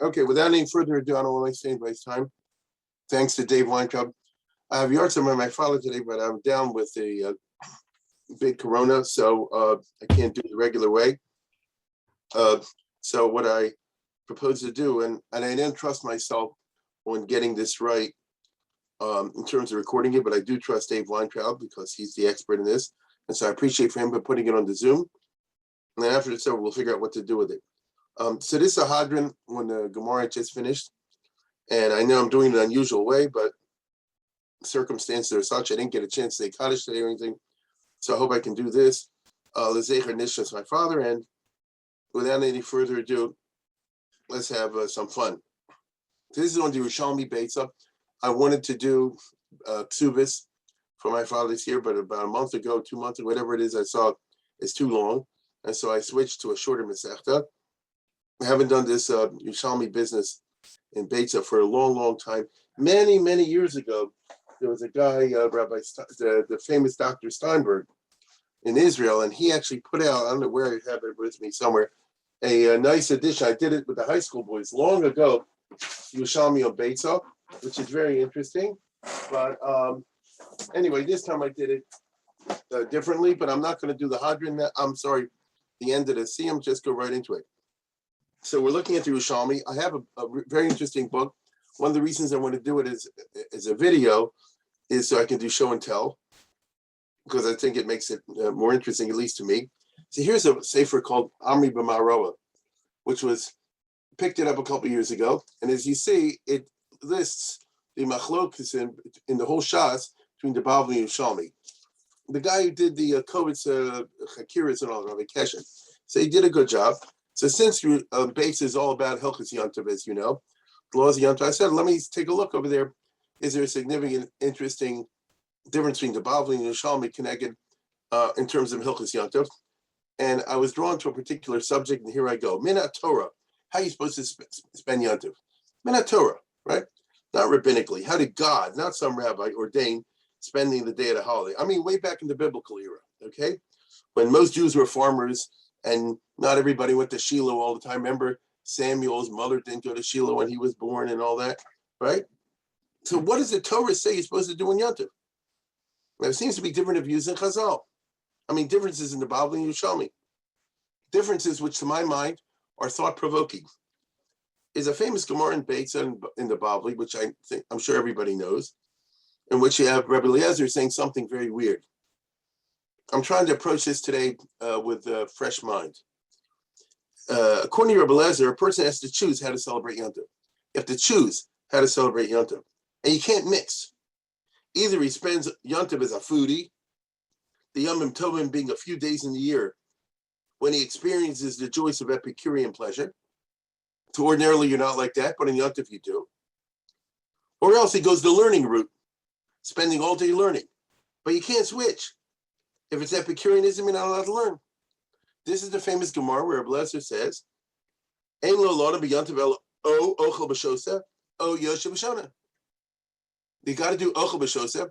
Okay, without any further ado, I don't want to waste anybody's time. Thanks to Dave Weintraub. I have Yahrzeit by my father today, but I'm down with a big corona, so I can't do it the regular way. So what I propose to do, and I didn't trust myself on getting this right in terms of recording it, but I do trust Dave Weintraub because he's the expert in this. And so I appreciate for him for putting it on the Zoom. And then after it's over, we'll figure out what to do with it. So this is a Hadron when the Gemara just finished. And I know I'm doing it an unusual way, but circumstances are such I didn't get a chance to say Kaddish today or anything. So I hope I can do this. L'zecher Nishmas, my father. And without any further ado, let's have some fun. This is on the Yerushalmi Beitza. I wanted to do Ksubis for my father's here, but about a month ago, 2 months ago, whatever it is, I saw it's too long. And so I switched to a shorter Masechta. I haven't done this Yerushalmi business in Beitza for a long, long time. Many, many years ago, there was a guy, Rabbi, the famous Dr. Steinberg in Israel, and he actually put out, I don't know where I have it with me somewhere, a nice edition. I did it with the high school boys long ago, Yerushalmi on Beitza, which is very interesting. But anyway, this time I did it differently, but I'm not going to do the Hadron. I'm sorry, the end of the Siyam, just go right into it. So we're looking at the Yerushalmi. I have a very interesting book. One of the reasons I want to do it is a video is so I can do show and tell, because I think it makes it more interesting, at least to me. So here's a sefer called Amri B'Maroa, which was picked it up a couple of years ago. And as you see, it lists the machlokas in the whole Shas between the Bavli and Yerushalmi. The guy who did the COVID Chakiras and all, Rabbi Keshen, so he did a good job. So since base is all about Hilchos Yontav, as you know, the laws of Yontav, I said, let me take a look over there. Is there a significant, interesting difference between the Bavli and Yerushalmi connected in terms of Hilchos Yontav? And I was drawn to a particular subject, and here I go. Minat Torah, how are you supposed to spend Yontav? Minat Torah, right? Not rabbinically. How did God, not some rabbi, ordain spending the day at a holiday? I mean, way back in the biblical era, okay? When most Jews were farmers, and not everybody went to Shiloh all the time. Remember, Samuel's mother didn't go to Shiloh when he was born and all that, right? So what does the Torah say you're supposed to do in Yontav? Now, it seems to be different views in Chazal. I mean, differences in the Bavli and Yerushalmi. Differences which, to my mind, are thought-provoking. Is a famous Gemara in Beitza in the Bavli, which I'm sure everybody knows, in which you have Rabbi Eliezer saying something very weird. I'm trying to approach this today with a fresh mind. According to Rabbi Eliezer, a person has to choose how to celebrate Yontav. You have to choose how to celebrate Yontav. And you can't mix. Either he spends Yontav as a foodie, the Yomim Tovim being a few days in the year when he experiences the joys of Epicurean pleasure. So ordinarily you're not like that, but in Yontav you do. Or else he goes the learning route, spending all day learning. But you can't switch. If it's Epicureanism, you're not allowed to learn. This is the famous Gemara where Ablezer says, Ein lo lana b'Yontav el o ochel b'shosa, o yoshe b'shana. You got to do ochel b'shosa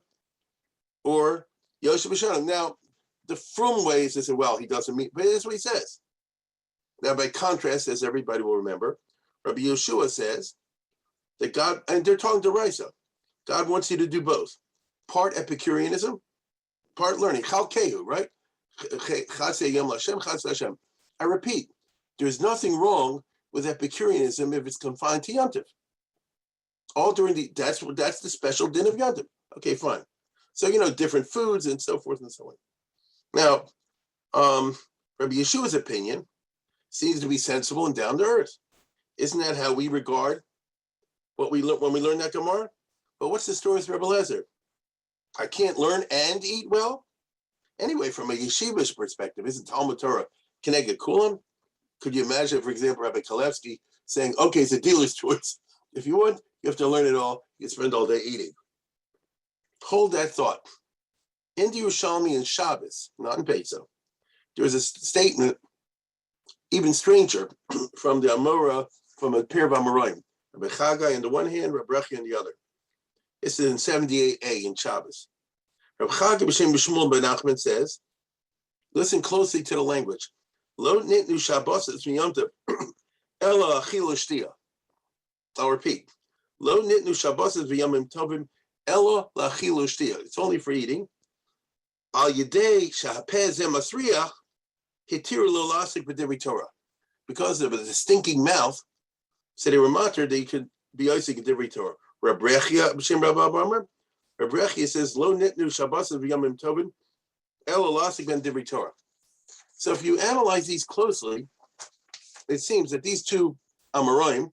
or yoshe b'shana. Now, the frum way is to say, well, he doesn't mean, but that's what he says. Now, by contrast, as everybody will remember, Rabbi Yeshua says that God, and they're talking to Raisa, God wants you to do both. Part Epicureanism, part learning. Chalkehu, right? I repeat, there's nothing wrong with Epicureanism if it's confined to Yontav. All during that's the special din of Yontav. Okay, fine. So, different foods and so forth and so on. Now, Rabbi Yeshua's opinion seems to be sensible and down to earth. Isn't that how we regard what we learn when we learn that Gemara? But what's the story with Rabbi Eliezer? I can't learn and eat well? Anyway, from a yeshivish perspective, isn't Talmud Torah Keneged Kulam? Could you imagine, for example, Rabbi Kalevsky saying, okay, it's a dealer's choice. If you want, you have to learn it all. You spend all day eating. Hold that thought. In the Yerushalmi and Shabbos, not in Beitza, there is a statement, even stranger, from the Amora, from a pair of Amoraim. Rabbi Chagai on the one hand, Rabbi Rechi on the other. This is in 78a in Shabbos. Rabbi Chagai b'Shem B'Shmuel ben Nachman says, listen closely to the language. Lo nitnu Shabbos es miyontav ela achila shtia. I'll repeat. Lo nitnu shabbos v'yamim tovim elo lachilu shtia. It's only for eating. Al yedei shahapeh zeh masriach hitiru lo lasik b'divrei Torah. Because of the stinking mouth, so they were matter, they could be isik in divrei Torah. Rabbi B'Shem Rabbi Amar. Rabbi says lo nitnu shabbos v'yamim tovim elo lasik ben divrei Torah. So if you analyze these closely, it seems that these two Amoraim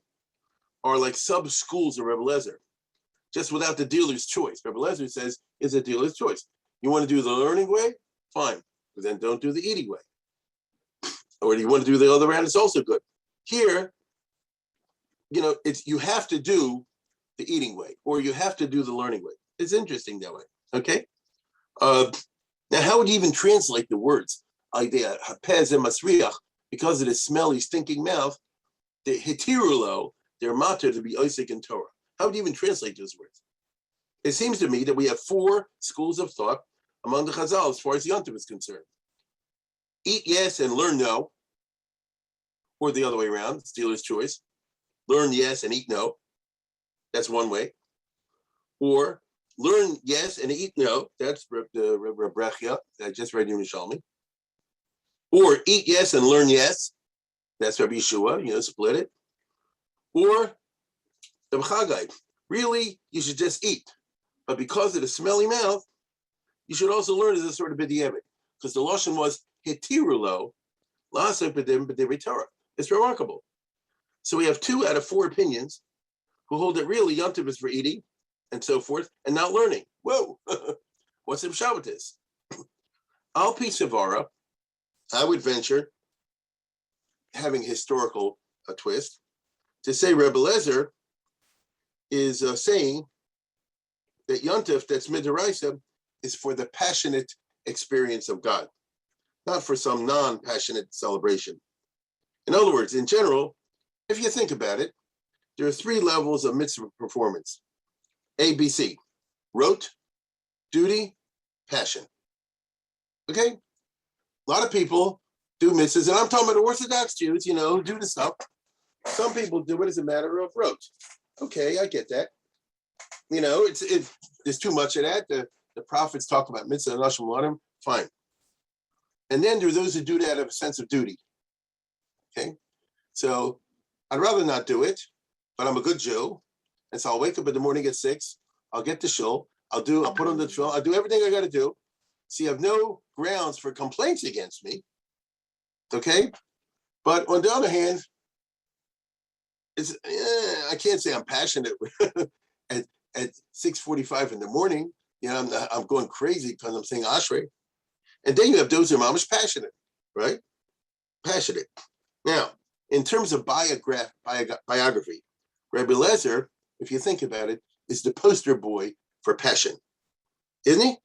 are like sub-schools of Rebbe Lezer, just without the dealer's choice. Rebbe Lezer says it's a dealer's choice. You want to do the learning way? Fine. But then don't do the eating way. Or do you want to do the other round? It's also good. Here, it's you have to do the eating way, or you have to do the learning way. It's interesting that way. Okay? Now, how would you even translate the words? Idea, hapez masriach, because of the smelly, stinking mouth, the hitirulo, they're matter to be Isaac and Torah. How would you even translate those words? It seems to me that we have four schools of thought among the Chazal as far as Yontiv is concerned. Eat yes and learn no, or the other way around, it's dealer's choice. Learn yes and eat no. That's one way. Or learn yes and eat no. That's the Rebrechia that I just read in Yerushalmi. Or eat yes and learn yes. That's Rabbi Yeshua, split it. Or the B'chagai, really, you should just eat. But because of the smelly mouth, you should also learn as a sort of b'diavad. Because the Lashon was hitirulo, la'aseh b'divrei Torah. It's remarkable. So we have 2 out of 4 opinions who hold that really Yom Tov is for eating and so forth, and not learning. Whoa, what's the Shabbatis? Al pi Savara, I would venture, having historical twist, to say Rebbe Lezer is saying that Yontif, that's Midoraisa, is for the passionate experience of God, not for some non-passionate celebration. In other words, in general, if you think about it, there are 3 levels of mitzvah performance. A, B, C. Rote, duty, passion. Okay? A lot of people do mitzvahs, and I'm talking about Orthodox Jews, who do the stuff. Some people do it as a matter of rote. Okay, I get that. There's too much of that. The prophets talk about mitzvah and Lashon Ladim, fine. And then there are those who do that out of a sense of duty. Okay? So I'd rather not do it, but I'm a good Jew. And so I'll wake up in the morning at 6, I'll get the shul, I'll put on the shul, I'll do everything I got to do. So you have no grounds for complaints against me. Okay? But on the other hand, I can't say I'm passionate at 6:45 in the morning. I'm going crazy because I'm saying Ashrei. And then you have those who are mamish passionate, right? Passionate. Now, in terms of biography, Rabbi Lezer, if you think about it, is the poster boy for passion, isn't he?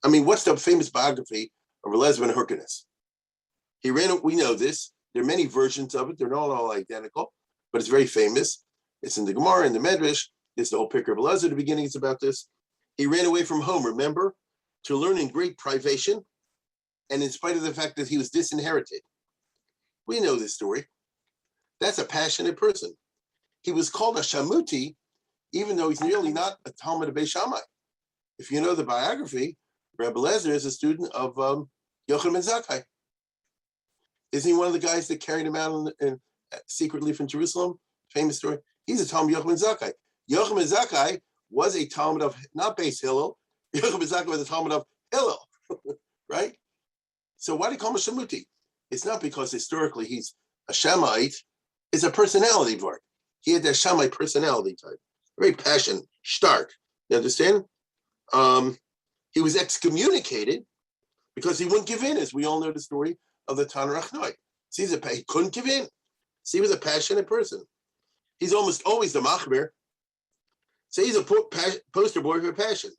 I mean, what's the famous biography of Rabbi Lezer ben Hyrcanus? We know this. There are many versions of it. They're not all identical, but it's very famous. It's in the Gemara, in the Medrash. It's the whole picture of Elazar. The beginning is about this. He ran away from home, remember, to learn in great privation, and in spite of the fact that he was disinherited. We know this story. That's a passionate person. He was called a shamuti, even though he's really not a Talmud of Beis Shammai. If you know the biography, Rabbi Lezer is a student of Yochanan ben Zakkai. Isn't he one of the guys that carried him out secretly from Jerusalem? Famous story. He's a Talmud of Yochanan ben Zakkai. Yochanan ben Zakkai was a Talmud of, not Beis Hillel, Yochanan ben Zakkai was a Talmud of Hillel, right? So why do you call him a shamuti? It's not because historically he's a Shammite, it's a personality part. He had that Shammai personality type, very passionate, stark. You understand? He was excommunicated because he wouldn't give in, as we all know the story of the Tanur Achnoi. See, he couldn't give in. See, he was a passionate person. He's almost always the machmir. So he's a poster boy for passion.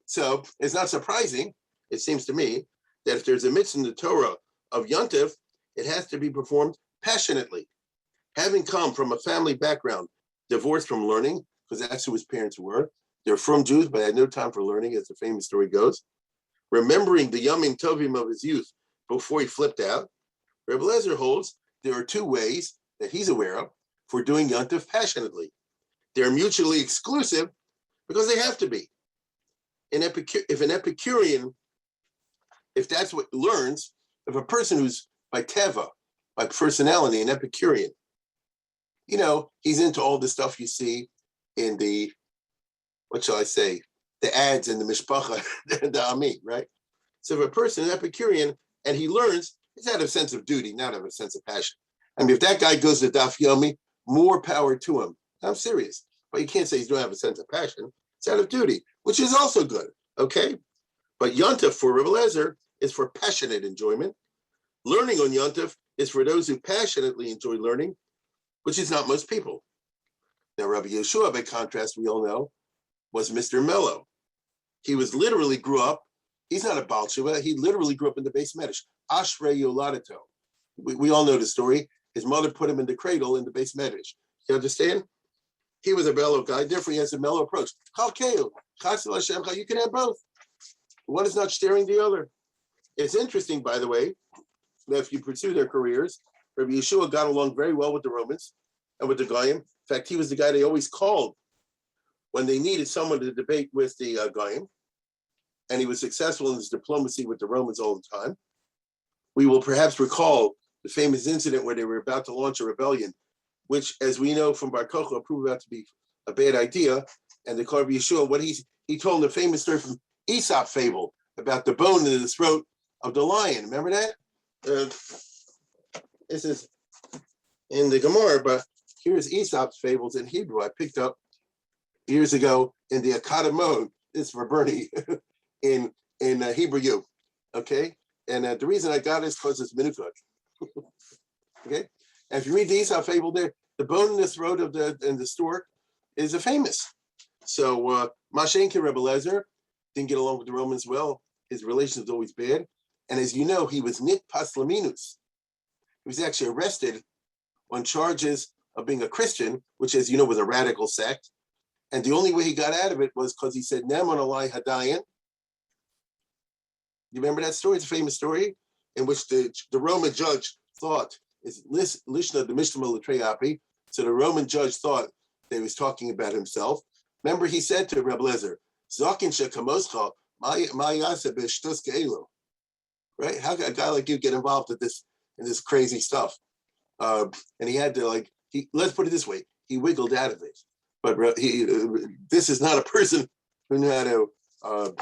So it's not surprising, it seems to me, that if there's a mitzvah in the Torah of Yontif, it has to be performed passionately. Having come from a family background, divorced from learning, because that's who his parents were. They're from Jews, but had no time for learning, as the famous story goes. Remembering the Yamim Tovim of his youth before he flipped out, Rebbe Lezer holds there are 2 ways that he's aware of for doing Yontif passionately. They're mutually exclusive because they have to be. If an Epicurean, if that's what learns, if a person who's by teva, by personality, an Epicurean, he's into all the stuff you see in the, what shall I say, the ads in the mishpacha, the Ami, right? So if a person is Epicurean and he learns, he's out of a sense of duty, not out of a sense of passion. I mean, if that guy goes to Daf Yomi, more power to him. I'm serious. But you can't say he doesn't have a sense of passion. It's out of duty, which is also good, okay? But Yontif for Rebbe Lezer is for passionate enjoyment. Learning on Yontif is for those who passionately enjoy learning, which is not most people. Now, Rabbi Yeshua, by contrast, we all know, was Mr. Mello. He literally grew up, he's not a Baal Tshuva, he literally grew up in the Beis Medrash. Ashrei Yoladato. We all know the story. His mother put him in the cradle in the Beis Medrash. You understand? He was a mellow guy, therefore he has a mellow approach. You can have both. One is not staring the other. It's interesting, by the way, that if you pursue their careers, Rabbi Yeshua got along very well with the Romans and with the Goyim. In fact, he was the guy they always called when they needed someone to debate with the Goyim, and he was successful in his diplomacy with the Romans all the time. We will perhaps recall the famous incident where they were about to launch a rebellion, which, as we know from Bar Kochba, proved out to be a bad idea. And the Rabbi Yeshua, what he told the famous story from Aesop fable about the bone in the throat of the lion. Remember that? This is in the Gemara, but here's Aesop's fables in Hebrew. I picked up years ago in the Akademon. This for Bernie in Hebrew U. Okay, and the reason I got it is because it's minukot. Okay, and if you read the Aesop fable, there, the bone in the throat of the stork is a famous. So Mashenkin Rebbe Lezer didn't get along with the Romans well. His relations was always bad, and as you know, he was nit paslaminus. He was actually arrested on charges of being a Christian, which, as you know, was a radical sect. And the only way he got out of it was because he said, Neman alai hadayan. You remember that story? It's a famous story in which the Roman judge thought, is Lishna the Mishnah Latreyapi. So the Roman judge thought that he was talking about himself. Remember, he said to Rebbe Lezer, Zakin shekamoscha, ma'yasa b'shtus ke'elu. Right? How can a guy like you get involved in this crazy stuff? And he had to let's put it this way, he wiggled out of it. But this is not a person who knew how to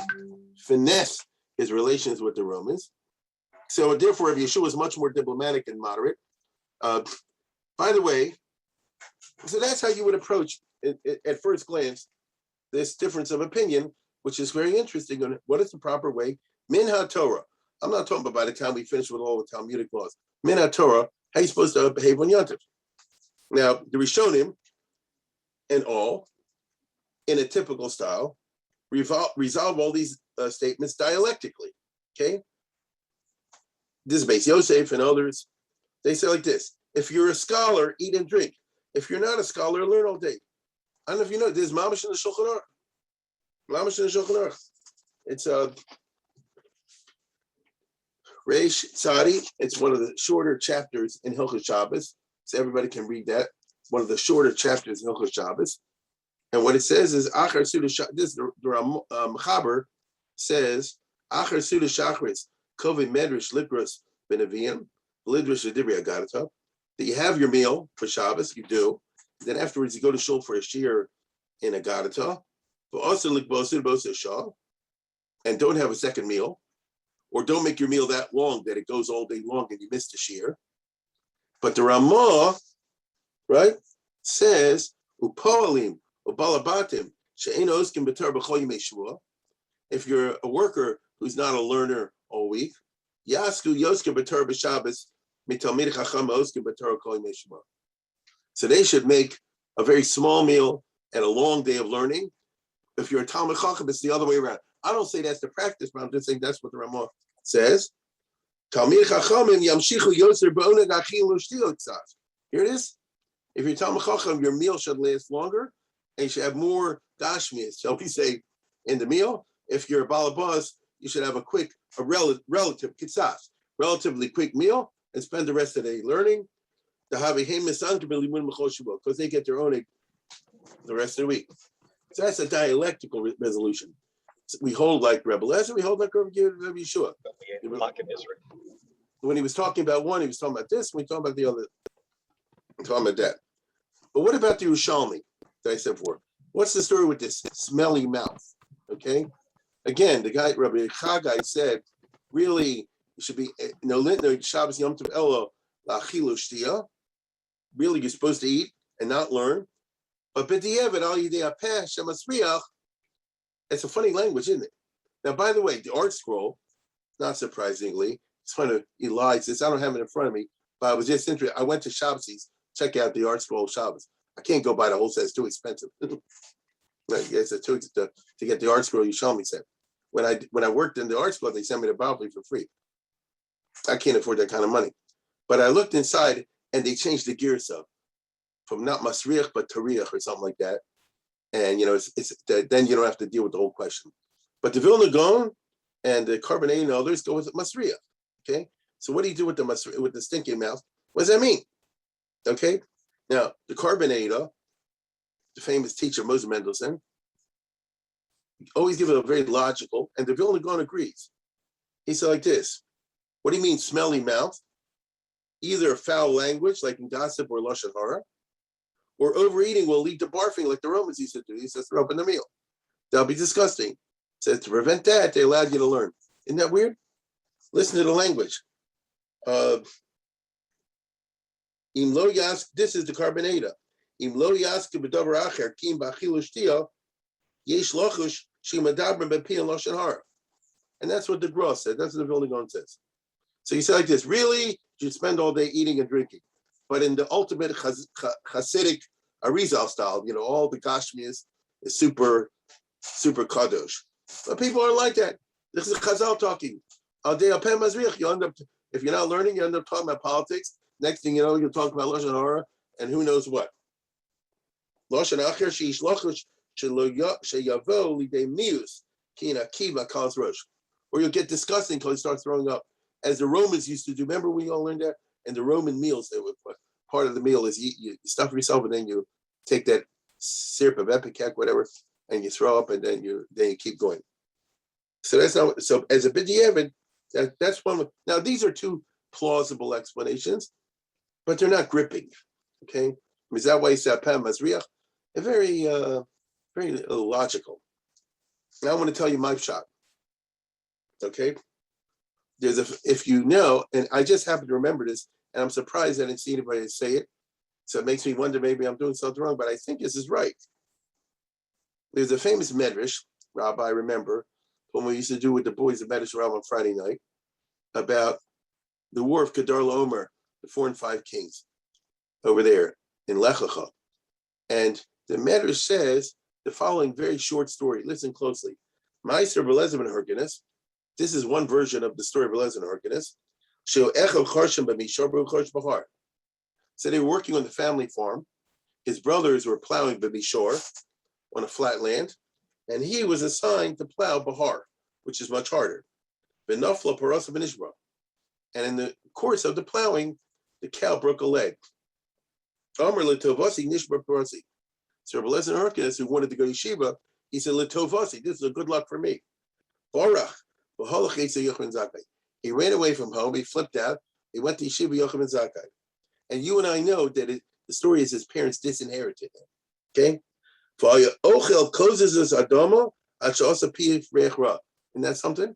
finesse his relations with the Romans. So therefore, Yeshua is much more diplomatic and moderate. By the way, so that's how you would approach, at first glance, this difference of opinion, which is very interesting on what is the proper way. Min ha-Torah. I'm not talking about by the time we finish with all the Talmudic laws. Min ha-Torah, how you supposed to behave on Yontif. Now, the Rishonim and all, in a typical style, resolve all these statements dialectically, okay? This is Beis Yosef and others. They say like this: if you're a scholar, eat and drink. If you're not a scholar, learn all day. I don't know if you know, there's Mamash in the Shulchan Aruch. Mamash in the Shulchan Aruch. It's Reish Tzadi. It's one of the shorter chapters in Hilchos Shabbos, so everybody can read that. It's one of the shorter chapters in Hilchos Shabbos. And what it says is, Achar Suda Shachris, this the Mechaber says, Achar Suda Shachris, Kovi Medrash Likros Benavim, Lidrish Adibri Agadata, that you have your meal for Shabbos, you do. Then afterwards, you go to shul for a shiur in Agadata, but also Likbosid Bosa Shah, and don't have a second meal, or don't make your meal that long that it goes all day long and you miss the shiur. But the Ramah, right, says, Upoalim, Ubalabatim, She'eno Oskim B'tar B'chol Yimei Shvuah. If you're a worker who's not a learner all week, Yasku Yoskim B'tar B'Shabbos, Mitalmid Chacham Oskim B'tar Kol Yimei Shvuah. So they should make a very small meal and a long day of learning. If you're a Talmid Chacham, it's the other way around. I don't say that's the practice, but I'm just saying that's what the Ramah says. Talmid Chachamim Yamshichu Yoser B'Oneg Achil U'Shtiyot Tzaf. Here it is. If you're Talmid Chacham, your meal should last longer, and you should have more gashmias, shall we say, in the meal. If you're a balabas, you should have a relative kitzas, relatively quick meal, and spend the rest of the day learning. because they get their own the rest of the week. So that's a dialectical resolution. So we hold like Rebbe Lezer, we hold like Rebbe Yeshua. When he was talking about one, he was talking about this, when he talking about the other, talking about that. But what about the Yerushalmi that I said before? What's the story with this smelly mouth? Okay. Again, the guy, Rabbi Chagai said, really, it should be Shabbos Yom Tov Elo La'achilu Shtia. Really, you're supposed to eat and not learn. But b'di'evet al yidei hapeh shemasriach. It's a funny language, isn't it? Now, by the way, the art scroll, not surprisingly, it's kind of Eli says, I don't have it in front of me, but I was just interested. I went to Shabbos, check out the art scroll of Shabbos. I can't go buy the whole set; it's too expensive. Right? Yes, it's too to get the art scroll. You show me said. When I worked in the art school, they sent me the Bible for free. I can't afford that kind of money. But I looked inside and they changed the gears up from not Masriach, but Tariach or something like that. And, it's then you don't have to deal with the whole question. But the Vilna Gaon and the Carbonated and others go with Masriach. Okay. So what do you do with the stinking mouth? What does that mean? Okay. Now, the Carbonated, the famous teacher, Moshe Mendelssohn, always give it a very logical, and the Vilna Gaon agrees. He said like this, what do you mean smelly mouth? Either foul language, like in gossip or lashon hara, or overeating will lead to barfing, like the Romans used to do. He says, throw up in the meal. That'll be disgusting. Says to prevent that, they allowed you to learn. Isn't that weird? Listen to the language. Im lo yask, this is the Carbonata. Im lo yask b'davar acher kim b'achilu shtia yesh lochush shemadaber b'pi and lashon hara. And that's what the Gross said. That's what the Vilna Gaon says. So you say like this, really, you spend all day eating and drinking. But in the ultimate Hasidic Arizal style, all the Gashmias is super, super kadosh. But people aren't like that. This is Chazal talking. Al dei alpeh mazriach. You end up, if you're not learning, you end up talking about politics. Next thing you know, you're talking about lashon hara and who knows what. Lashon acher sheish lachush sheyavo lidei mius kina kiva kals rosh. Or you'll get disgusting until you start throwing up, as the Romans used to do. Remember we all learned that? And the Roman meals, they were, part of the meal is you stuff yourself and then you take that syrup of Epicac, whatever, and you throw up and then you keep going. So that's not, so as a b'di'evet, that's one. Now these are two plausible explanations, but they're not gripping. Okay, is that why you say Apam Mazriach? Very, very illogical. Now I want to tell you my shot. Okay, if you know, and I just happen to remember this, and I'm surprised I didn't see anybody say it, so it makes me wonder maybe I'm doing something wrong, but I think this is right. There's a famous medrash, Rabbi, I remember, when we used to do with the boys of Medrash Rav on Friday night, about the war of Kedar Laomer, the 4 and 5 kings, over there in Lech Lecha. And the medrash says the following very short story. Listen closely. Meister Belezer ben Hyrcanus. This is one version of the story of Belezer ben Hyrcanus. So they were working on the family farm. His brothers were plowing B'mishor on a flat land, and he was assigned to plow Bahar, which is much harder. And in the course of the plowing, the cow broke a leg. So Belezer ben Hyrcanus, who wanted to go to Yeshiva, he said, "Litovasi, this is a good luck for me." He ran away from home. He flipped out. He went to Yeshiva Yochanan Zakkai. And you and I know that the story is his parents disinherited him. Okay? Isn't that something?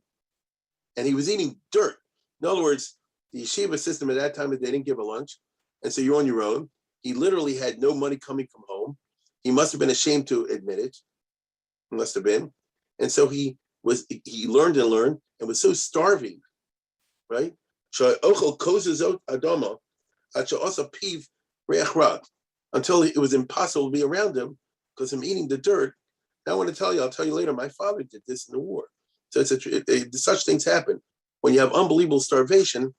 And he was eating dirt. In other words, the yeshiva system at that time, they didn't give a lunch. And so you're on your own. He literally had no money coming from home. He must have been ashamed to admit it. He must have been. And so he learned and was so starving, right? Until it was impossible to be around him because I'm eating the dirt. Now I want to tell you, I'll tell you later, my father did this in the war. So such things happen. When you have unbelievable starvation,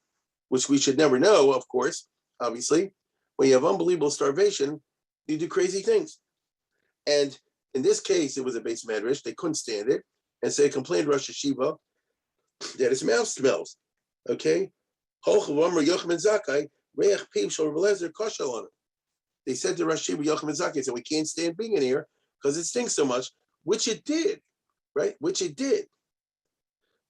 which we should never know, of course, obviously, when you have unbelievable starvation, you do crazy things. And in this case, it was a base medrash. They couldn't stand it. And so they complained to Rosh Hashiva that his mouth smells. Okay? Reach Piv Shel Rabbi Eliezer Koshel on it. They said to Rosh Yeshiva Yochanan ben Zakkai, said, we can't stand being in here because it stinks so much, which it did, right? Which it did.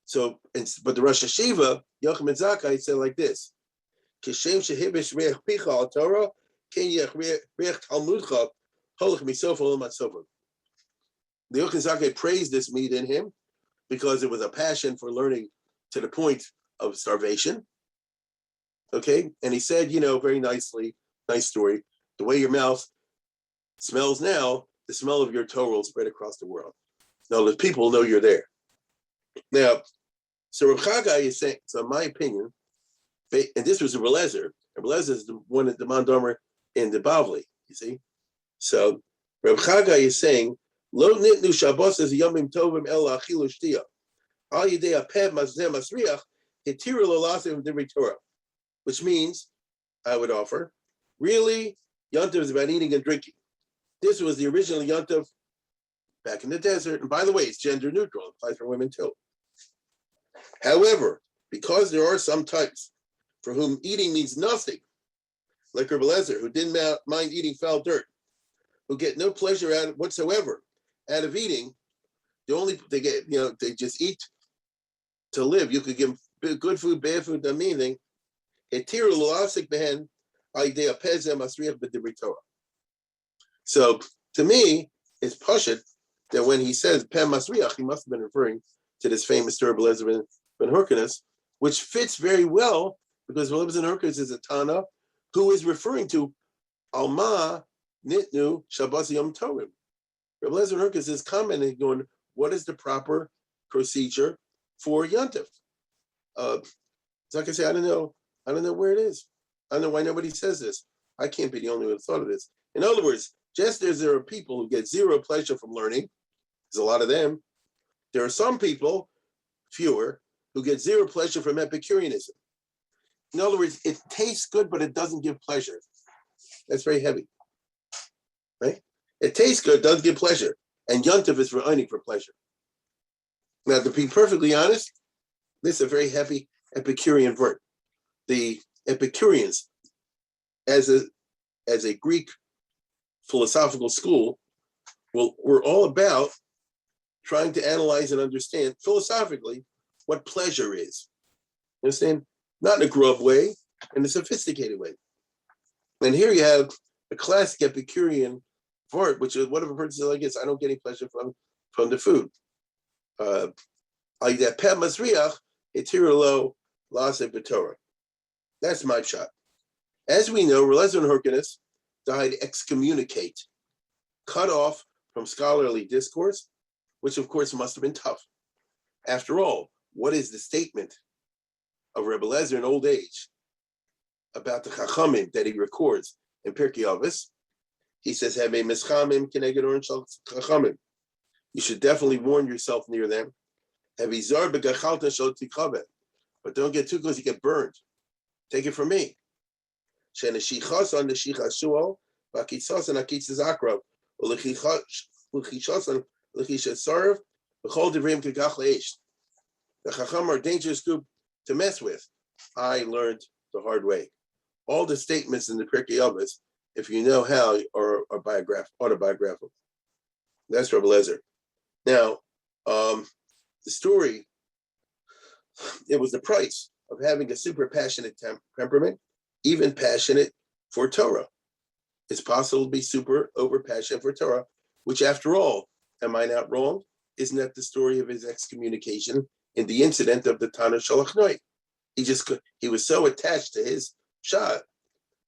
So, but the Rosh Yeshiva Yochanan ben Zakkai said like this: Kishem shehibish reich picha al Torah, ken yech reich talmudcha, holach misof olam atzofa. The Yochanan ben Zakkai praised this meat in him because it was a passion for learning to the point of starvation. Okay, and he said, very nicely, nice story. The way your mouth smells now, the smell of your Torah will spread across the world. Now the people know you're there. Now, so Reb Chagai is saying, so in my opinion, and this was Rabbi Eliezer. Rabbi Eliezer is the one at the Mandomer in the Bavli, you see. So Reb Chagai is saying, Lo nitnu Shabbos as yomim tovim el achilu shtiya. Al yidei apeh mazeh masriach hitiru lo lasim divrei Torah. Which means, I would offer, really, Yontif is about eating and drinking. This was the original Yontif back in the desert. And by the way, it's gender neutral. It applies for women too. However, because there are some types for whom eating means nothing, like Rabbi Eliezer, who didn't mind eating foul dirt, who get no pleasure out of whatsoever out of eating, they just eat to live. You could give them good food, bad food, doesn't mean anything. So to me, it's pashut that when he says Peh Masriach, he must have been referring to this famous story of Eliezer ben Hyrcanus, which fits very well because Eliezer ben Hyrcanus is a Tana who is referring to Alma Nitnu Shabbos Yom Tovim. Eliezer ben Hyrcanus is commenting, going, what is the proper procedure for Yontif? So like I say, I don't know where it is. I don't know why nobody says this. I can't be the only one who thought of this. In other words, just as there are people who get zero pleasure from learning, there's a lot of them, there are some people, fewer, who get zero pleasure from Epicureanism. In other words, it tastes good, but it doesn't give pleasure. That's very heavy, right? It tastes good, doesn't give pleasure. And Yontif is only for pleasure. Now, to be perfectly honest, this is a very heavy Epicurean word. The Epicureans, as a Greek philosophical school, were all about trying to analyze and understand philosophically what pleasure is. You understand? Not in a grub way, in a sophisticated way. And here you have a classic Epicurean word, which is what if a person says like this: I don't get any pleasure from the food. That's my shot. As we know, Eliezer ben Hyrcanus died excommunicate, cut off from scholarly discourse, which of course must have been tough. After all, what is the statement of Rebbe Eliezer in old age about the Chachamim that he records in Pirkei Avos? He says, "Have a mischamim keneged orin shel Chachamim." You should definitely warn yourself near them. Have a zar begachalta shel tikhavet, but don't get too close; you get burned. Take it from me. Sheneshichasan neshichasuol, vakisasan akitzas akrav, ulechichasan lechishasarev, v'chol devrim kegach leish. The Chacham are a dangerous group to mess with. I learned the hard way. All the statements in the Pirkei Avos, if you know how, are autobiographical. That's Rabbi Eliezer. Now, the story, it was the price of having a super passionate temperament, even passionate for Torah. It's possible to be super over passionate for Torah, which after all, am I not wrong? Isn't that the story of his excommunication in the incident of the Tana Shalach Noy? He was so attached to his shot,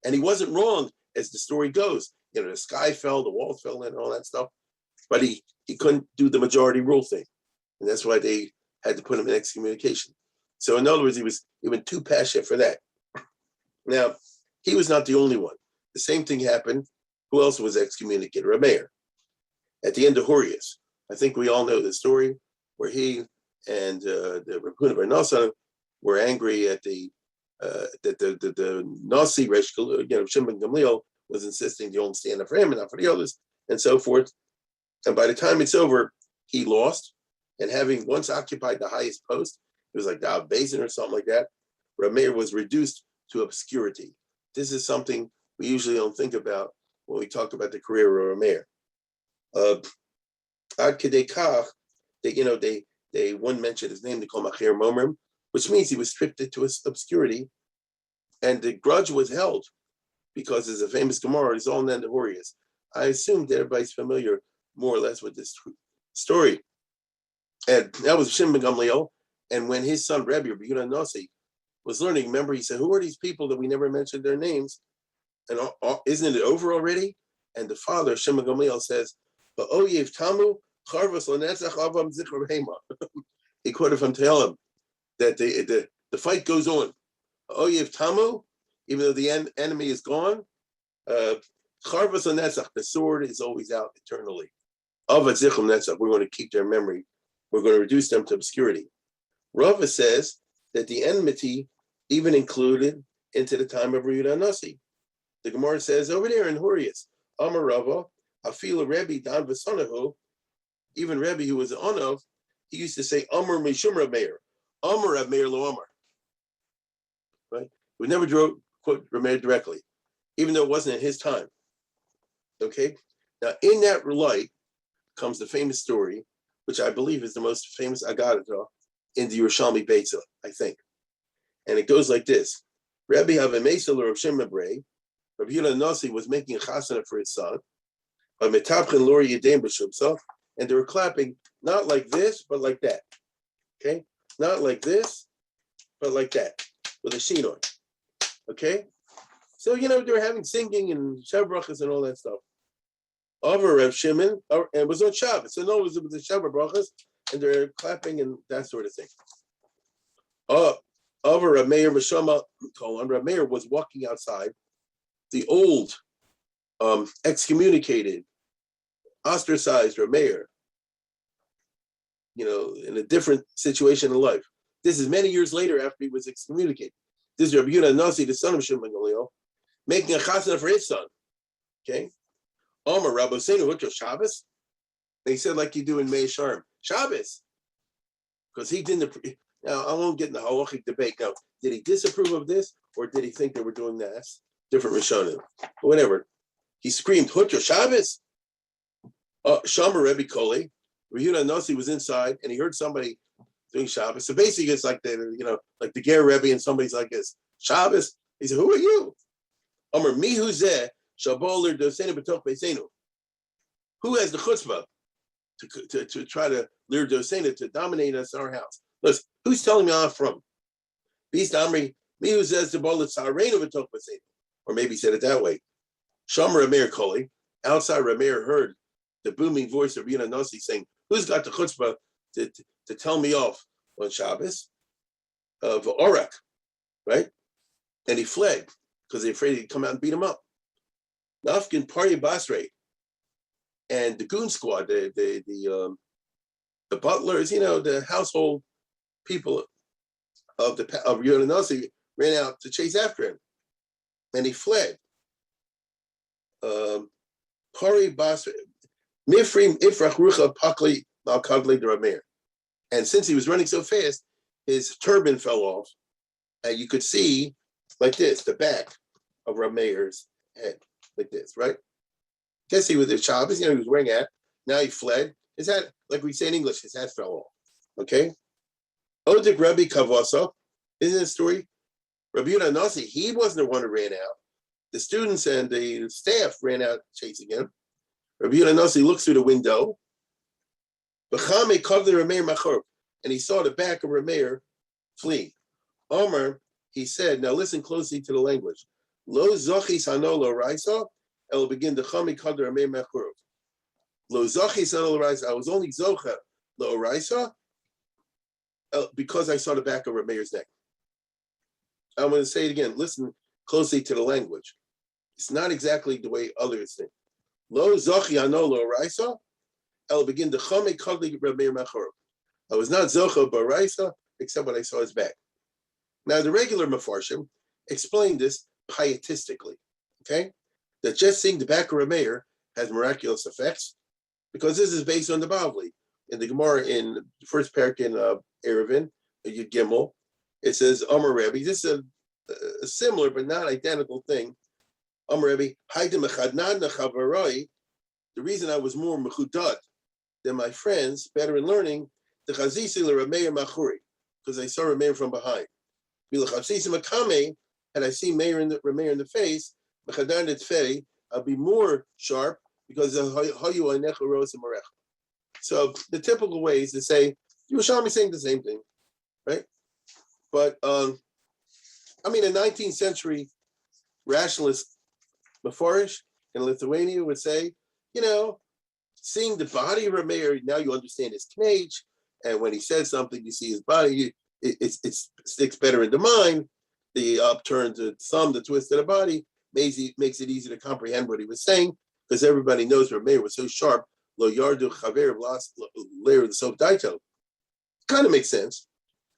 and he wasn't wrong as the story goes. The sky fell, the walls fell in, and all that stuff, but he couldn't do the majority rule thing. And that's why they had to put him in excommunication. So in other words, he went too passionate for that. Now, he was not the only one. The same thing happened. Who else was excommunicated? Rabbi. At the end of Horius. I think we all know the story where he and the Rabbuna Bar Nosson were angry at the Nasi, Shimon Gamliel was insisting they only stand up for him and not for the others, and so forth. And by the time it's over, he lost. And having once occupied the highest post, it was like the Basin or something like that, Rameir was reduced to obscurity. this is something we usually don't think about when we talk about the career of a mayor. Ad Kedei Kach, they one mentioned his name, they call him Acher Momrim, which means he was stripped into obscurity, and the grudge was held because there's a famous Gemara, it's all Nandahorius. I assume that everybody's familiar more or less with this story. And that was Shimon ben Gamliel. And when his son Rabbi Nasi was learning, remember, he said, who are these people that we never mentioned their names? And isn't it over already? And the father, Shimon ben Gamliel, says, Tamu, he quoted from Tehillim that the fight goes on. Tamu, even though the enemy is gone, the sword is always out eternally. We're going to keep their memory. We're going to reduce them to obscurity. Rava says that the enmity even included into the time of Yehuda Nasi. The Gemara says over there in Hurrius, Amar Rava, Afila Rebbe Dan Vasanahu, even Rebbe who was an Onav, he used to say Amar Mishum Rameir, Amar Rameir Lo Amar. Right? We never quote Rameir directly, even though it wasn't in his time. Okay? Now, in that light comes the famous story, which I believe is the most famous Agadah in the Yerushalmi Beitza, I think. And it goes like this. Rabbi Havemesel or Rav Shimon Brei, Rabbi Yehuda Nasi was making a chasana for his son, and they were clapping not like this, but like that. Okay? Not like this, but like that, with a sheen on. Okay? So, they were having singing and shabrachas and all that stuff. Over Rav Shimon, and it was on Shabbos. So no, it was the Shabbat brachas, and they're clapping and that sort of thing. Over Rav Meir Mishama, Rav Meir was walking outside. The old, excommunicated, ostracized Rav Meir, in a different situation in life. This is many years later after he was excommunicated. This is Rabbi Yehuda Nasi, the son of Shimon Gamliel, making a chasana for his son. Okay? Omer Rabbi Seinu, what Shabbos? They said like you do in Mei Sharm, Shabbos, because he didn't. Now I won't get in the halachic debate. Now, did he disapprove of this, or did he think they were doing that? Different Rishonim, but whatever. He screamed, "Hutcha Shabbos!" Shomer Rebbe Koli, Yehuda Nasi was inside, and he heard somebody doing Shabbos. So basically, it's like like the Ger Rebbe, and somebody's like this Shabbos. He said, "Who are you?" Omer Mihu Zeh. Who has the chutzpah to try to lir dosena to dominate us in our house? Listen, who's telling me I'm from? Beast Amri, me who says the ball it's or maybe he said it that way. Shomer Rameir Koli, outside Rameir heard the booming voice of Yehuda Nasi saying, "Who's got the chutzpah to tell me off on Shabbos?" Of Orak, right? And he fled because they're afraid he'd come out and beat him up. Nafkin Party Basre and the goon squad, the butlers, the household people of Yehuda Nasi ran out to chase after him, and he fled. Pari Basre Mifrim Ifrach Rucha Pakli Malkadle de Rameir, and since he was running so fast, his turban fell off, and you could see like this the back of Rameir's head. Like this, right? Guess he was a Shabbos, he was wearing a hat. Now he fled. His hat, like we say in English, his hat fell off. Okay? Odik Rabbi Kavasa, isn't it a story? Rabbi Yehuda Nasi, he wasn't the one who ran out. The students and the staff ran out chasing him. Rabbi Yehuda Nasi looks through the window. And he saw the back of Rameir fleeing. Omer, he said, now listen closely to the language. Lo zachis hanolo raisa, el begin the chami kader amei mechurov. Lo zachis hanolo raisa, I was only zocha lo raisa because I saw the back of Rameir's neck. I'm going to say it again. Listen closely to the language. It's not exactly the way others think. Lo zachi hanolo raisa, el begin the chami kader Rameir mechurov. I was not zocha baraisa except when I saw his back. Now the regular mefarshim explained this pietistically, okay? That just seeing the back of Rameir has miraculous effects because this is based on the Bavli. In the Gemara in the first parak in Eruvin, Yud Gimel, it says, Amar Rabbi, this is similar but not identical thing. Rabbi, the reason I was more mechudad than my friends, better in learning, because I saw Rameir from behind. Had I seen Rameir in the face, I'll be more sharp because of so the typical way is to say, Yerushalmi saying the same thing, right? But a 19th century rationalist Mefarish in Lithuania would say, seeing the body of Rameir, now you understand his knage, and when he says something, you see his body, it sticks better in the mind. The upturned thumb, the twist of the body, makes it easy to comprehend what he was saying, because everybody knows Rameir was so sharp. Lo yardu chaver lost layer the soap daito. Kind of makes sense.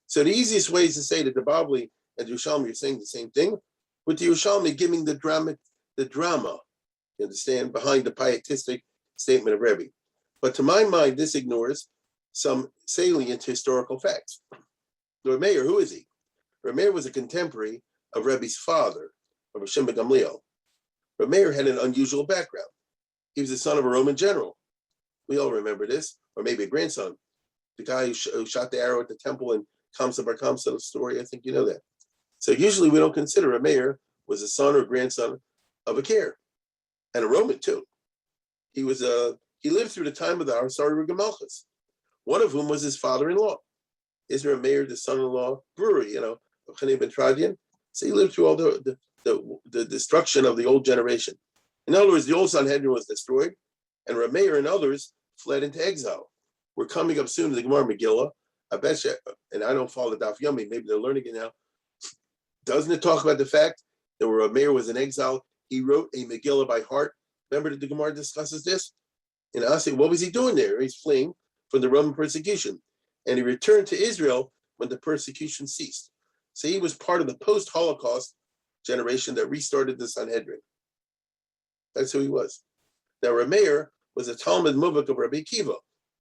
So the easiest way is to say that the Babli and the Yerushalmi are saying the same thing, with the Yerushalmi giving the drama, you understand, behind the pietistic statement of Rabbi. But to my mind, this ignores some salient historical facts. Rameir, who is he? Rameir was a contemporary of Rebbe's father, of Hashem ben Gamliel. Rameir had an unusual background. He was the son of a Roman general. We all remember this, or maybe a grandson. The guy who shot the arrow at the temple in Kamsa Bar Kamsa, the story, I think you know that. So usually we don't consider Rameir was a son or grandson of a Ker, and a Roman too. He lived through the time of the Arsari Regamalchus, one of whom was his father-in-law. Isn't Rameir the son-in-law, Brewery, of Chanei ben Tradian? So he lived through all the destruction of the old generation. In other words, the old Sanhedrin was destroyed, and Rameir and others fled into exile. We're coming up soon to the Gemara Megillah. I bet you, and I don't follow the Daf Yomi, maybe they're learning it now. Doesn't it talk about the fact that when Rameir was in exile, he wrote a Megillah by heart? Remember that the Gemara discusses this? And I say, what was he doing there? He's fleeing from the Roman persecution. And he returned to Israel when the persecution ceased. So he was part of the post-Holocaust generation that restarted the Sanhedrin. That's who he was. Now, Rameir was a Talmud Muvak of Rabbi Akiva,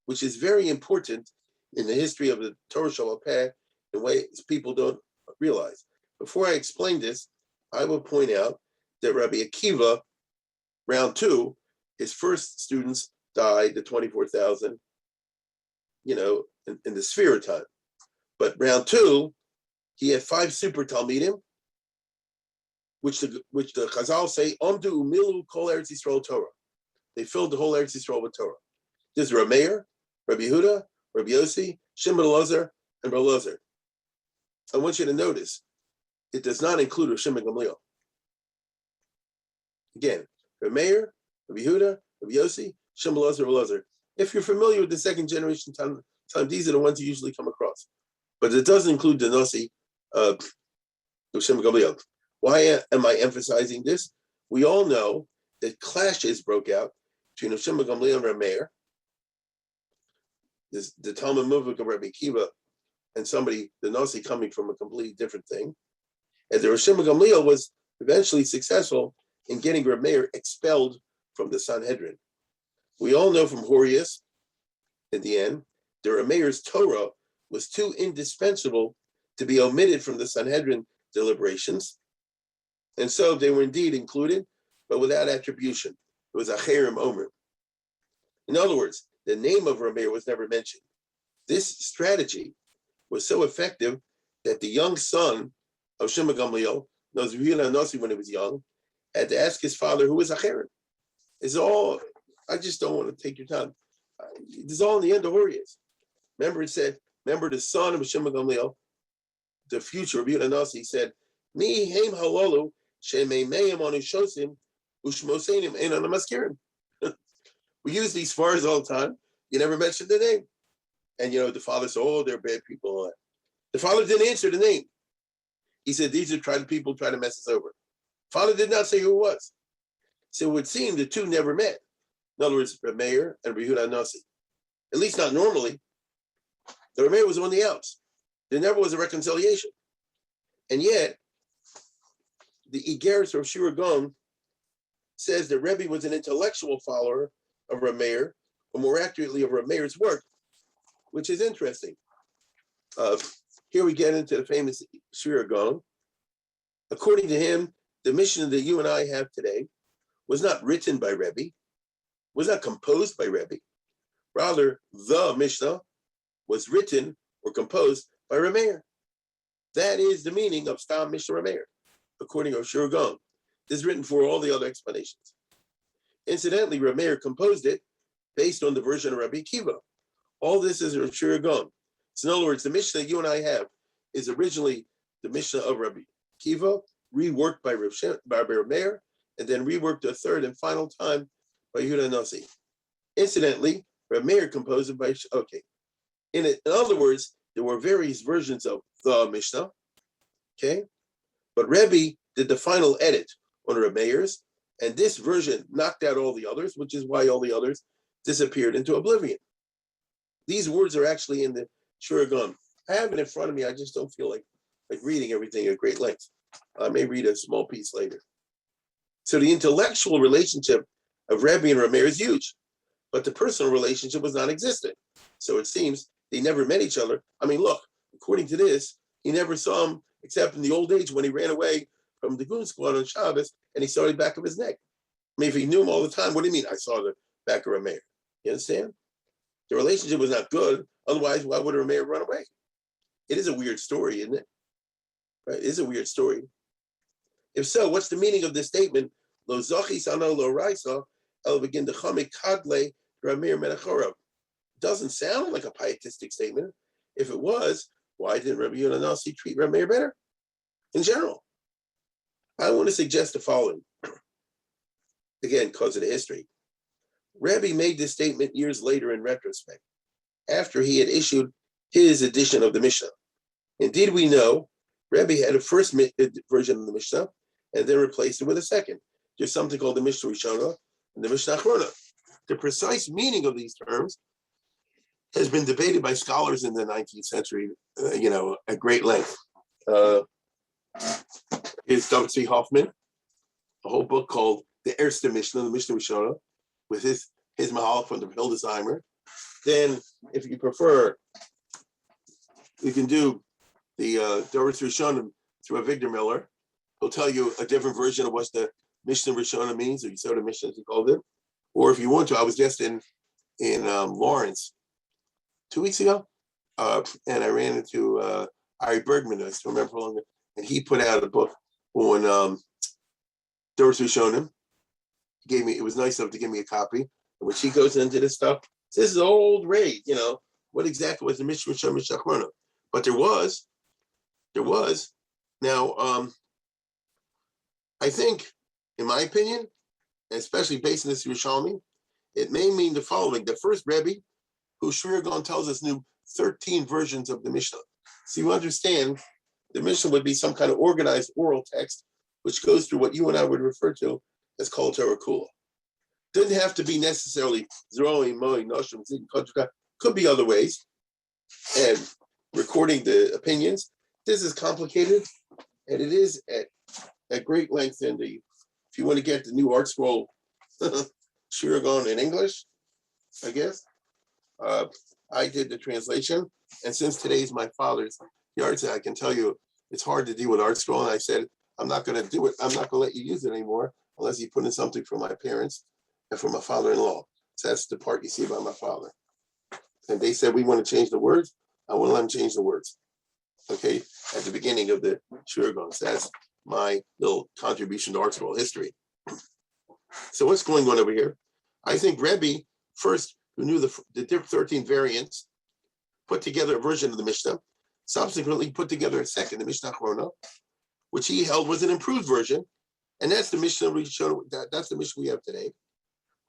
which is very important in the history of the Torah Shalom Peh in ways people don't realize. Before I explain this, I will point out that Rabbi Akiva, round 2, his first students died, the 24,000, in the Sphira time. But round 2, he had 5 super Talmidim, which the Chazal say, Omdu umilu kol Eretz Yisrael Torah. They filled the whole Eretz Yisrael with Torah. There's Rameir, Rabbi Yehuda, Rabbi Yossi, Shimon Elazar, and Rabbi Elazar. I want you to notice, it does not include Hashem ben Gamliel. Again, Rameir, Rabbi Yehuda, Rabbi Yossi, Shimon Elazar, Rabbi Elazar. If you're familiar with the second generation time, these are the ones you usually come across. But it doesn't include the Nasi of Hashem ben Gamliel. Why am I emphasizing this? We all know that clashes broke out between Hashem ben Gamliel and Rameir, the Talmud Muvak of Rabbi Akiva, and somebody, the Nasi, coming from a completely different thing. And the Hashem ben Gamliel was eventually successful in getting Rameir expelled from the Sanhedrin. We all know from Horius, in the end, the Rameir's Torah was too indispensable to be omitted from the Sanhedrin deliberations. And so they were indeed included, but without attribution. It was a Acherim Omer. In other words, the name of Rameir was never mentioned. This strategy was so effective that the young son of Shimon Gamliel, Nozriel Nasi when he was young, had to ask his father, who was Acherim. It's all, I just don't want to take your time. It's all in the end of Horius. Remember it said, the son of Shimon Gamliel, the future of Yehuda Nasi, said, Mi heim halolu shemeimeyim onushosim ushmosenim ein anamaskirim. We use these fars all the time. You never mentioned the name. And the father said, oh, they're bad people. The father didn't answer the name. He said, these are people trying to mess us over. Father did not say who it was. So it would seem the two never met. In other words, Rameir and Yehuda Nasi. At least not normally. The Rameir was on the outs. There never was a reconciliation. And yet, the Igeris of Shira Gon says that Rebbe was an intellectual follower of Rameir, or more accurately of Rameir's work, which is interesting. Here we get into the famous Shira Gon. According to him, the Mishnah that you and I have today was not written by Rabbi, was not composed by Rabbi. Rather, the Mishnah was written or composed by Rameir. That is the meaning of Stam Mishnah Rameir, according to Shur Gon. This is written for all the other explanations. Incidentally, Rameir composed it based on the version of Rabbi Akiva. All this is Shur Gon. So in other words, the Mishnah you and I have is originally the Mishnah of Rabbi Akiva, reworked by Rameir, and then reworked a third and final time by Yehuda Nasi. Incidentally, Rameir composed it by, okay. In other words, there were various versions of the Mishnah, okay? But Rabbi did the final edit on Rameir's, and this version knocked out all the others, which is why all the others disappeared into oblivion. These words are actually in the Shur Gon. I have it in front of me. I just don't feel like reading everything at great length. I may read a small piece later. So the intellectual relationship of Rabbi and Rameir is huge, but the personal relationship was non-existent. So it seems they never met each other. I mean, look, according to this, he never saw him except in the old age when he ran away from the goon squad on Shabbos and he saw the back of his neck. I mean, if he knew him all the time, what do you mean I saw the back of Rameir? You understand? The relationship was not good. Otherwise, why would Rameir run away? It is a weird story, isn't it? Right? It is a weird story. If so, what's the meaning of this statement? Lo zachis ano lo raisa el begin dechamik kadle Rameir menachorov. Doesn't sound like a pietistic statement. If it was, why didn't Rabbi Yehuda Nasi treat Rameir better? In general, I want to suggest the following. Again, because of the history. Rabbi made this statement years later in retrospect, after he had issued his edition of the Mishnah. Indeed, we know Rabbi had a first version of the Mishnah and then replaced it with a second. There's something called the Mishnah Rishona and the Mishnah Achrona. The precise meaning of these terms has been debated by scholars in the 19th century, at great length. Is W.C. Hoffman, a whole book called The Erste Mishnah, the Mishnah Rishona, with his Mahal from the Hildesheimer. Then, if you prefer, you can do the Doris Rishona through a Victor Miller. He'll tell you a different version of what the Mishnah Rishona means, or Yisod Mishnah, as he called it. Or if you want to, I was just in Lawrence 2 weeks ago, and I ran into Ari Bergman, I still remember long, and he put out a book on Doris Rishonim. He gave me, it was nice enough to give me a copy, when she goes into this stuff. This is old raid, what exactly was the Mishnah Rishon Mishnah Achrona? But there was. Now, I think, in my opinion, and especially based on this Yerushalmi, it may mean the following. The first Rebbe, who Shur Gon tells us knew 13 versions of the Mishnah. So you understand, the Mishnah would be some kind of organized oral text, which goes through what you and I would refer to as Kol Torah Kula. Didn't have to be necessarily Zroi, Moi, Noshim, Zid, could be other ways. And recording the opinions, this is complicated, and it is at great length in the, if you want to get the new art scroll, Shur Gon in English, I guess. I did the translation, and since today's my father's Yahrzeit, I can tell you it's hard to deal with art scroll, and I said, I'm not going to do it. I'm not going to let you use it anymore unless you put in something for my parents and for my father-in-law. So that's the part you see about my father. And they said, we want to change the words. I want to let them change the words. Okay, at the beginning of the Shur Gon. So that's my little contribution to art scroll history. So what's going on over here? I think Rabbi, first, who knew the 13 variants, put together a version of the Mishnah, subsequently put together a second, the Mishnah Achrona, which he held was an improved version. And that's the Mishnah we showed, that's the Mishnah we have today,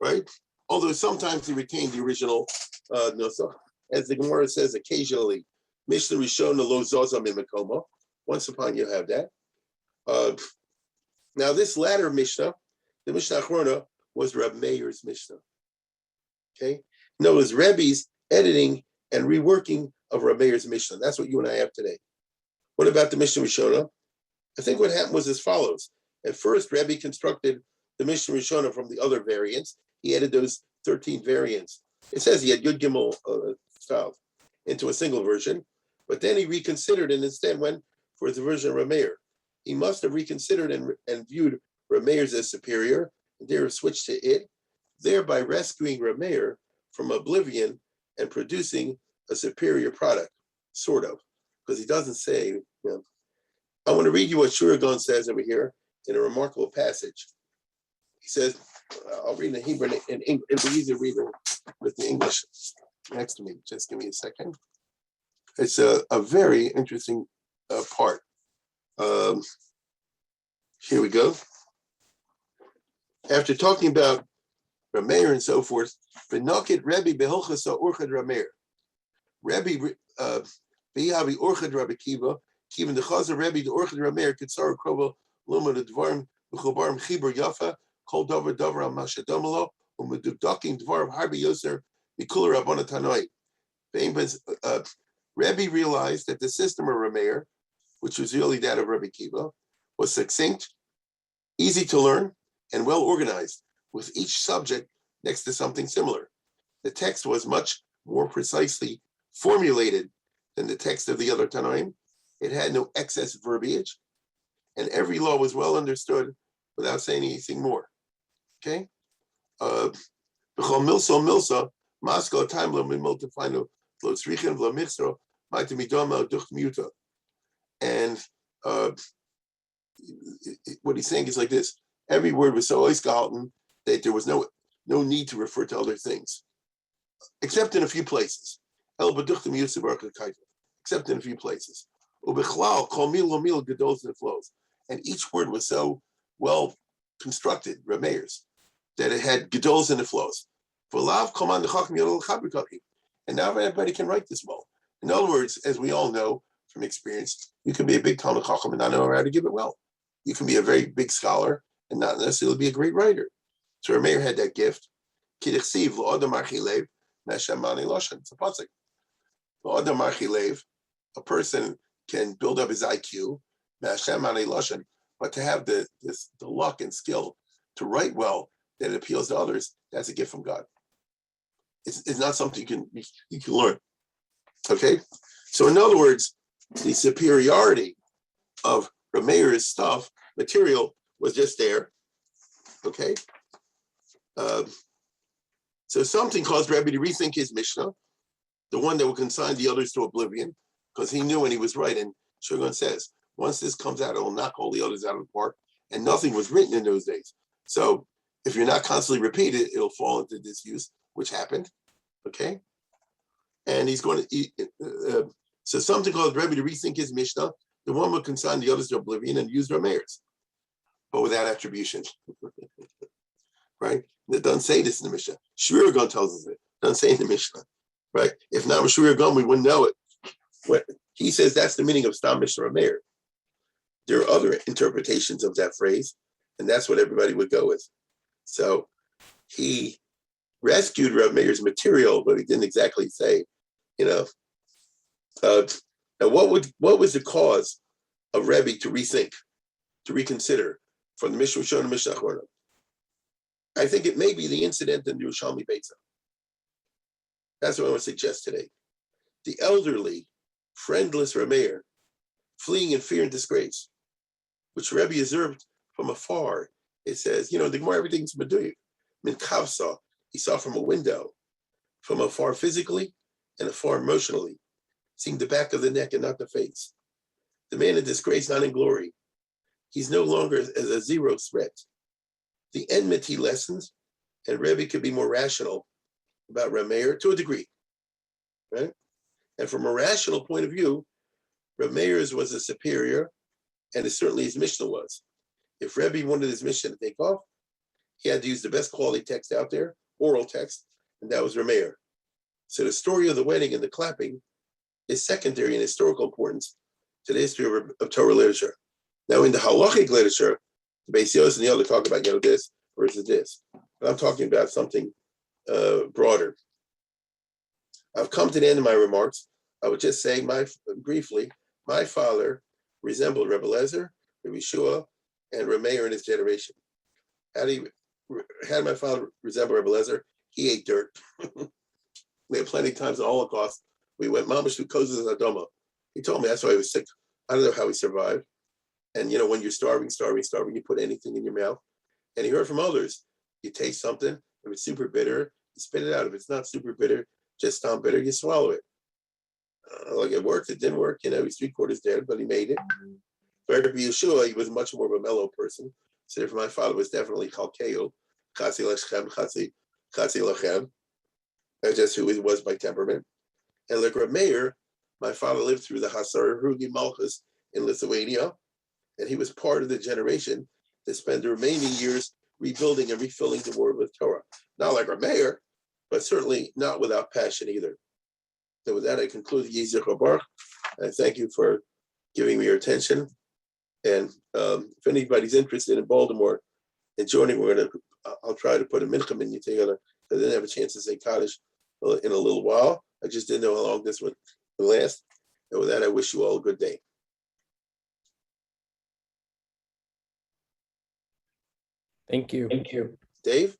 right? Although sometimes he retained the original Nusach, as the Gemara says occasionally, Mishnah Rishona lo zazam imekoma. Once upon you have that. Now this latter Mishnah, the Mishnah Achrona, was Reb Meir's Mishnah. Okay, notice Rebbe's editing and reworking of Reb Meir's Mishnah. That's what you and I have today. What about the Mishnah Rishona? I think what happened was as follows. At first, Rebbe constructed the Mishnah Rishona from the other variants. He added those 13 variants. It says he had Yud Gimel style into a single version, but then he reconsidered and instead went for the version of Reb Meir. he must have reconsidered and viewed Rameir's as superior, and there switched to it, thereby rescuing Rameir from oblivion and producing a superior product, sort of, because he doesn't say, I want to read you what Shuragon says over here in a remarkable passage. He says, I'll read in Hebrew and English. It'll be easier to read with the English next to me. Just give me a second. It's a very interesting part. Here we go. After talking about Rameir and so forth, V'nokit Rabbi behilchasa urchad Rameir. Rabbi Bihavi urchad Rabbi Kiva, Kiva the Chazer Rabbi the urchad Rameir Kitzar Krova Luma the Dvarim B'chobarim Chibur Yafa Kol Davar Davar Al Mashadomalo Umeduvdakim Dvarim Harbi Yoser Mikul Rabbana Tanoi. Rabbi realized that the system of Rameir, which was really that of Rabbi Kiva, was succinct, easy to learn, and well organized, with each subject next to something similar. The text was much more precisely formulated than the text of the other Tanoim. It had no excess verbiage, and every law was well understood without saying anything more. Okay? B'chol milso milsa, maskal time lo mimultifino lo tzrichin v'lo michsro, ma'ite midoma duch muta. And what he's saying is like this: every word was so oisgehalten that there was no need to refer to other things, except in a few places. Except in a few places. And each word was so well constructed, Rameir's, that it had gedols in the flows. And now everybody can write this well. In other words, as we all know from experience, you can be a big Talmud Chacham and not know how to give it well. You can be a very big scholar and not necessarily be a great writer. So Rameir had that gift. It's a pasuk. A person can build up his IQ, but to have the luck and skill to write well that it appeals to others, that's a gift from God. It's not something you can learn. Okay? So in other words, the superiority of Rameir's material was just there. Okay? So something caused Rabbi to rethink his Mishnah, the one that would consign the others to oblivion, because he knew and he was right. And Shogun says, once this comes out, it will knock all the others out of the park. And nothing was written in those days. So if you're not constantly repeated, it'll fall into disuse, which happened. Okay? And he's going to, so something caused Rabbi to rethink his Mishnah, the one would consign the others to oblivion and use Rameir's, but without attribution. Right? It doesn't say this in the Mishnah. Shur Gun tells us it. It doesn't say in the Mishnah. Right? If not with Shur Gun, we wouldn't know it. What he says, that's the meaning of Stam Mishnah Rameir. There are other interpretations of that phrase, and that's what everybody would go with. So he rescued Rameir's material, but he didn't exactly say, now what was the cause of Rabbi to rethink, to reconsider from the Mishnah Rishon to Mishnah Achrono? I think it may be the incident in the Yerushalmi Beitza. That's what I want to suggest today. The elderly, friendless Rameir, fleeing in fear and disgrace, which Rebbe observed from afar. It says, the Gemara, everything's Meduy. Min Kavsa, he saw from a window, from afar physically and afar emotionally, seeing the back of the neck and not the face. The man in disgrace, not in glory. He's no longer as a zero threat. The enmity lessens, and Rebbe could be more rational about Rameir to a degree, right? And from a rational point of view, Rameir's was a superior, and certainly his Mishnah was. If Rebbe wanted his Mishnah to take off, he had to use the best quality text out there, oral text, and that was Rameir. So the story of the wedding and the clapping is secondary in historical importance to the history of Torah literature. Now, in the halachic literature, the Beis Yosef and the other talk about, this versus this. But I'm talking about something broader. I've come to the end of my remarks. I would just say briefly, my father resembled Rebbe Lezer, Rebbe Shua, and Rameir in his generation. How did my father resemble Rebbe Lezer? He ate dirt. We had plenty of times in the Holocaust. We went mamash through Kozes Adoma. He told me that's why he was sick. I don't know how he survived. And when you're starving, you put anything in your mouth. And he heard from others. You taste something, if it's super bitter, you spit it out. If it's not super bitter, just bitter, you swallow it. Like it worked, it didn't work. He's 3/4 dead, but he made it. For Rabbi Yeshua, he was much more of a mellow person. So therefore, my father was definitely chalkeo, chatzi lechem, chatzi lachem. That's just who he was by temperament. And like Reb Meir, my father lived through the Hasar Rugi Malchus in Lithuania, and he was part of the generation that spent the remaining years rebuilding and refilling the word with Torah. Not like Reb Meir, but certainly not without passion either. So with that, I conclude Yeh Zichro Baruch. I thank you for giving me your attention. And if anybody's interested in Baltimore and joining, I'll try to put a mincham in you together. I didn't have a chance to say Kaddish in a little while. I just didn't know how long this would last. And with that, I wish you all a good day. Thank you. Thank you. Dave?